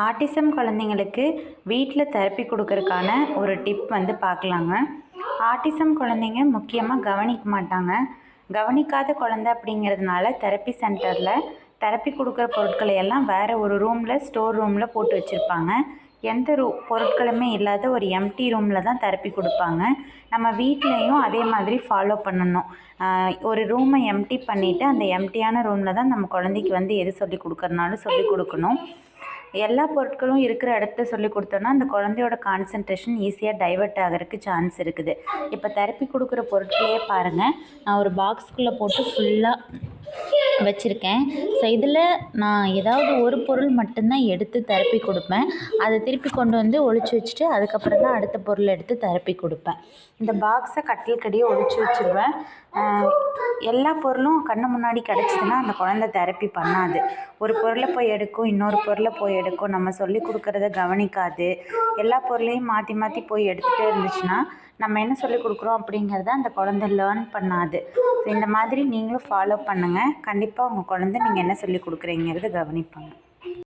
Autism குழந்தைங்களுக்கு வீட்டில் therapy கொடுக்கறதுக்கான ஒரு டிப் வந்து பார்க்கலாங்க. ஆட்டிசம் குழந்தைங்க முக்கியமாக கவனிக்க மாட்டாங்க. கவனிக்காத குழந்தை அப்படிங்கிறதுனால தெரப்பி சென்டரில் தெரப்பி கொடுக்குற பொருட்களை எல்லாம் வேறு ஒரு ரூமில் ஸ்டோர் ரூமில் போட்டு வச்சுருப்பாங்க. எந்த பொருட்களுமே இல்லாத ஒரு எம்டி ரூமில் தான் தெரப்பி கொடுப்பாங்க. நம்ம வீட்லேயும் அதே மாதிரி ஃபாலோ பண்ணணும். ஒரு ரூமை எம்டி பண்ணிவிட்டு அந்த எம்டியான ரூமில் தான் நம்ம குழந்தைக்கு வந்து எது சொல்லி கொடுக்கறனாலும் சொல்லி கொடுக்கணும். எல்லா பொருட்களும் இருக்கிற இடத்த சொல்லி கொடுத்தோன்னா அந்த குழந்தையோட கான்சன்ட்ரேஷன் ஈஸியாக டைவர்ட் ஆகிறதுக்கு சான்ஸ் இருக்குது. இப்போ தெரப்பி கொடுக்குற பொருட்களையே பாருங்கள். நான் ஒரு பாக்ஸ்குள்ளே போட்டு ஃபுல்லாக வச்சுருக்கேன். ஸோ இதில் நான் ஏதாவது ஒரு பொருள் மட்டும்தான் எடுத்து தெரப்பி கொடுப்பேன். அதை திருப்பி கொண்டு வந்து ஒழிச்சு வச்சுட்டு அதுக்கப்புறம் தான் அடுத்த பொருள் எடுத்து தெரப்பி கொடுப்பேன். இந்த பாக்ஸை கட்டிலுக்கடியே ஒழிச்சு வச்சுருவேன். எல்லா பொருளும் கண்ணு முன்னாடி கிடச்சிதுன்னா அந்த குழந்தை தெரப்பி பண்ணாது. ஒரு பொருளை போய் எடுக்கும், இன்னொரு பொருளை போய் எடுக்கும், நம்ம சொல்லி கொடுக்குறத கவனிக்காது. எல்லா பொருளையும் மாற்றி மாற்றி போய் எடுத்துகிட்டே இருந்துச்சுன்னா நம்ம என்ன சொல்லி கொடுக்குறோம் அப்படிங்கிறத அந்த குழந்தை லேர்ன் பண்ணாது. இந்த மாதிரி நீங்களும் ஃபாலோ பண்ணுங்கள். கண்டிப்பாக உங்கள் குழந்தை நீங்கள் என்ன சொல்லி கொடுக்குறீங்கிறத கவனிப்பாங்க.